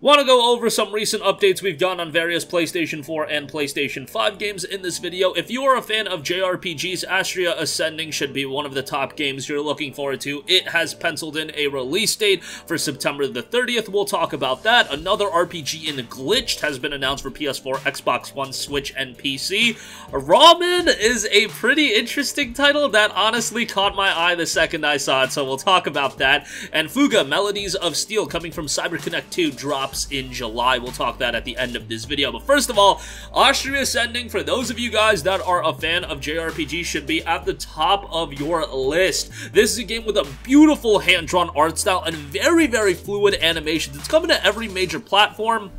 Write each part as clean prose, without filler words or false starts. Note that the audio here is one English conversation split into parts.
Want to go over some recent updates we've gotten on various PlayStation 4 and PlayStation 5 games in this video. If you are a fan of JRPGs, Astria Ascending should be one of the top games you're looking forward to. It has penciled in a release date for September the 30th. We'll talk about that. Another RPG in Glitched has been announced for PS4, Xbox One, Switch, and PC. RAWMEN is a pretty interesting title that honestly caught my eye the second I saw it, so we'll talk about that. And Fuga, Melodies of Steel, coming from CyberConnect 2, drops in July. We'll talk that at the end of this video. But first of all, Astria Ascending, for those of you guys that are a fan of JRPG, should be at the top of your list. This is a game with a beautiful hand-drawn art style and very, very fluid animations. It's coming to every major platform.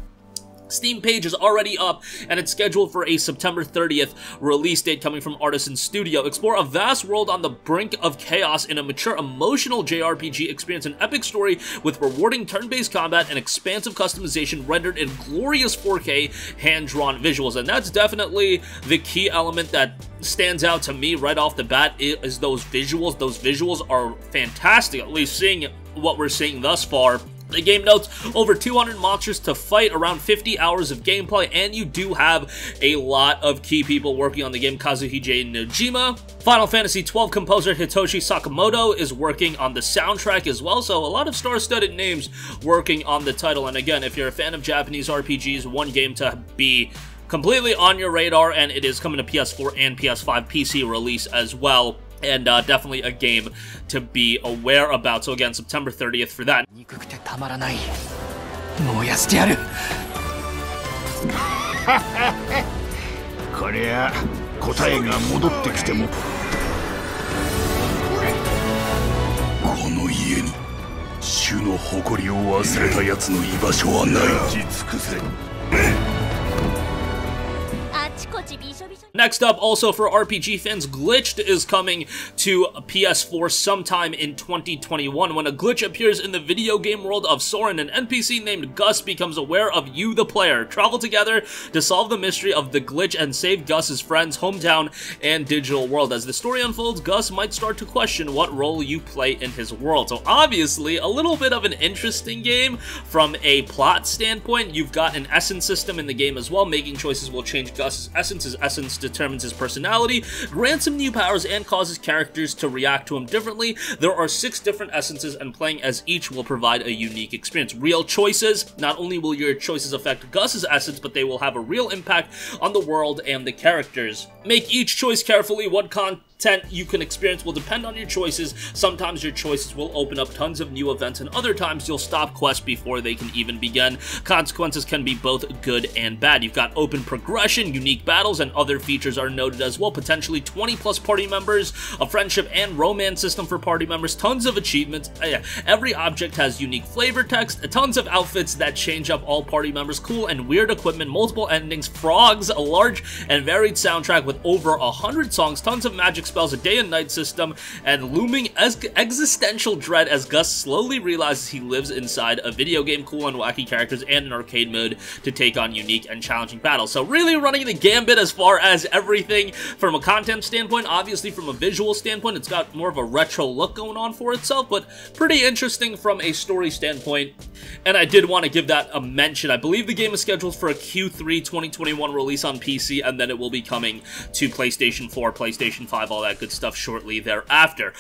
Steam page is already up, and it's scheduled for a September 30th release date coming from Artisan Studio. Explore a vast world on the brink of chaos in a mature, emotional JRPG. Experience an epic story with rewarding turn-based combat and expansive customization rendered in glorious 4K hand-drawn visuals. And that's definitely the key element that stands out to me right off the bat is those visuals. Those visuals are fantastic, at least seeing what we're seeing thus far. The game notes over 200 monsters to fight, around 50 hours of gameplay, and you do have a lot of key people working on the game. Kazuhide Nojima, Final Fantasy XII composer Hitoshi Sakamoto is working on the soundtrack as well, so a lot of star-studded names working on the title. And again, if you're a fan of Japanese RPGs, one game to be completely on your radar, and it is coming to PS4 and PS5 PC release as well. And definitely a game to be aware about. So again, September 30th for that. Next up, also for RPG fans, Glitched is coming to PS4 sometime in 2021. When a glitch appears in the video game world of Soren, an NPC named Gus becomes aware of you, the player. Travel together to solve the mystery of the glitch and save Gus's friends, hometown, and digital world. As the story unfolds, Gus might start to question what role you play in his world. So obviously, a little bit of an interesting game from a plot standpoint. You've got an essence system in the game as well. Making choices will change Gus's essence. His essence determines his personality, grants him new powers, and causes characters to react to him differently. There are 6 different essences, and playing as each will provide a unique experience. Real choices. Not only will your choices affect Gus's essence, but they will have a real impact on the world and the characters. Make each choice carefully. What content you can experience will depend on your choices. Sometimes your choices will open up tons of new events, and other times you'll stop quests before they can even begin. Consequences can be both good and bad. You've got open progression, unique battles, and other features are noted as well. Potentially 20+ party members, a friendship and romance system for party members, tons of achievements. Every object has unique flavor text, tons of outfits that change up all party members, cool and weird equipment, multiple endings, frogs, a large and varied soundtrack with over 100 songs, tons of magic spells, a day and night system, and looming existential dread as Gus slowly realizes he lives inside a video game. Cool and wacky characters and an arcade mode to take on unique and challenging battles. So really running the gambit as far as everything from a content standpoint. Obviously from a visual standpoint, it's got more of a retro look going on for itself, but pretty interesting from a story standpoint. And I did want to give that a mention. I believe the game is scheduled for a Q3 2021 release on PC, and then it will be coming to PlayStation 4, PlayStation 5, all that good stuff shortly thereafter.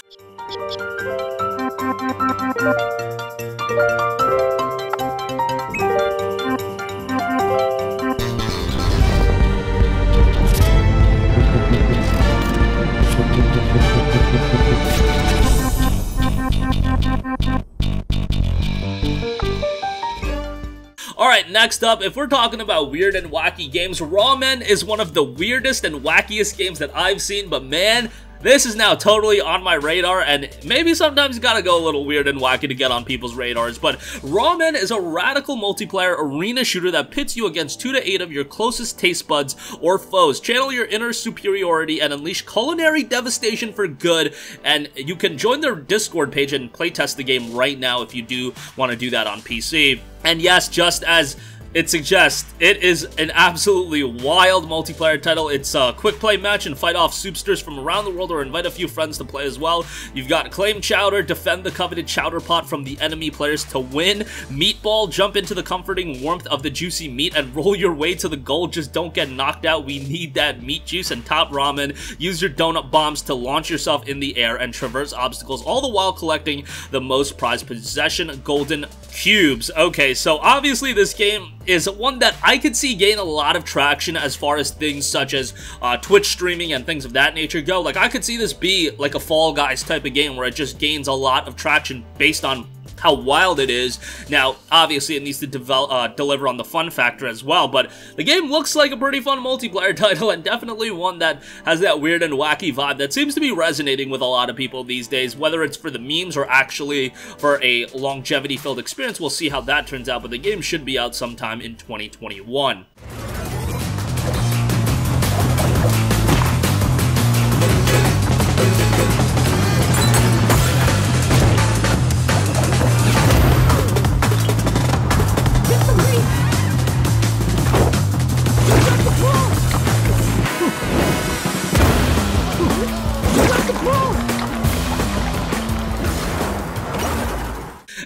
Alright, next up, if we're talking about weird and wacky games, RAWMEN is one of the weirdest and wackiest games that I've seen, but man, this is now totally on my radar, and maybe sometimes you gotta go a little weird and wacky to get on people's radars, but RAWMEN is a radical multiplayer arena shooter that pits you against 2 to 8 of your closest taste buds or foes. Channel your inner superiority and unleash culinary devastation for good, and you can join their Discord page and playtest the game right now if you do want to do that on PC. And yes, just as it suggests, it is an absolutely wild multiplayer title. It's a quick play match and fight off soupsters from around the world, or invite a few friends to play as well. You've got claim chowder, defend the coveted chowder pot from the enemy players to win. Meatball, jump into the comforting warmth of the juicy meat and roll your way to the goal. Just don't get knocked out. We need that meat juice. And top ramen, use your donut bombs to launch yourself in the air and traverse obstacles, all the while collecting the most prized possession, golden cubes. Okay, so obviously this game is one that I could see gain a lot of traction as far as things such as Twitch streaming and things of that nature go. Like, I could see this be like a Fall Guys type of game where it just gains a lot of traction based on how wild it is. Now, obviously, it needs to deliver on the fun factor as well, but the game looks like a pretty fun multiplayer title, and definitely one that has that weird and wacky vibe that seems to be resonating with a lot of people these days, whether it's for the memes or actually for a longevity-filled experience. We'll see how that turns out, but the game should be out sometime in 2021.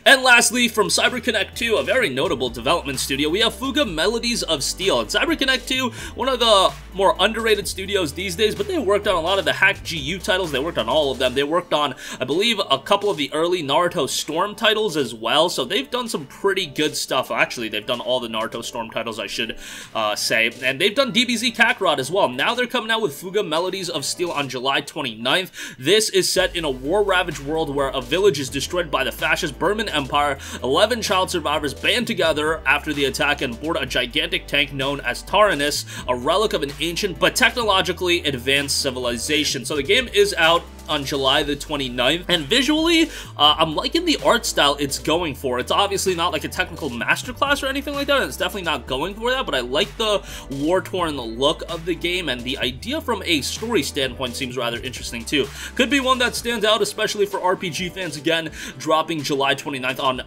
And lastly, from CyberConnect 2, a very notable development studio, we have Fuga Melodies of Steel. And CyberConnect 2, one of the more underrated studios these days, but they worked on a lot of the Hack GU titles. They worked on all of them. They worked on, I believe, a couple of the early Naruto Storm titles as well, so they've done some pretty good stuff. Actually, they've done all the Naruto Storm titles, I should say, and they've done DBZ Kakarot as well. Now they're coming out with Fuga Melodies of Steel on July 29th. This is set in a war-ravaged world where a village is destroyed by the fascist Burman Empire. 11 child survivors band together after the attack and board a gigantic tank known as Taranis, a relic of an ancient but technologically advanced civilization. So the game is out on July the 29th, and visually, I'm liking the art style it's going for. It's obviously not like a technical masterclass or anything like that, and it's definitely not going for that, but I like the war-torn look of the game, and the idea from a story standpoint seems rather interesting too. Could be one that stands out, especially for RPG fans. Again, dropping July 29th on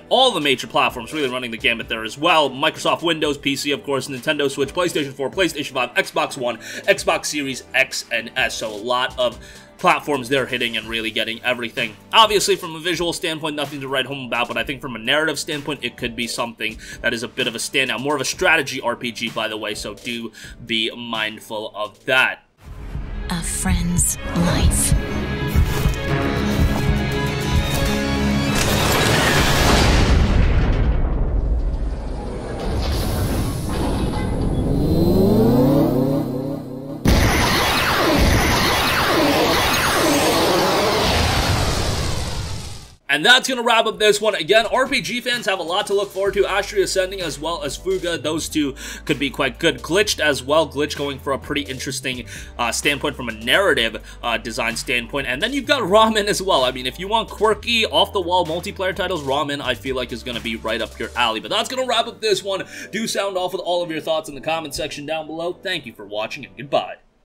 all the major platforms, really running the gamut there as well. Microsoft Windows, PC, of course, Nintendo Switch, PlayStation 4, PlayStation 5, Xbox One, Xbox Series X and S, so a lot of platforms they're hitting and really getting everything. Obviously, from a visual standpoint, nothing to write home about, but I think from a narrative standpoint, it could be something that is a bit of a standout. More of a strategy RPG, by the way, so do be mindful of that. A friend's life. And that's going to wrap up this one. Again, RPG fans have a lot to look forward to. Astria Ascending as well as Fuga. Those two could be quite good. Glitched as well. Glitch going for a pretty interesting standpoint from a narrative design standpoint. And then you've got RAWMEN as well. I mean, if you want quirky, off-the-wall multiplayer titles, RAWMEN, I feel like, is going to be right up your alley. But that's going to wrap up this one. Do sound off with all of your thoughts in the comment section down below. Thank you for watching, and goodbye.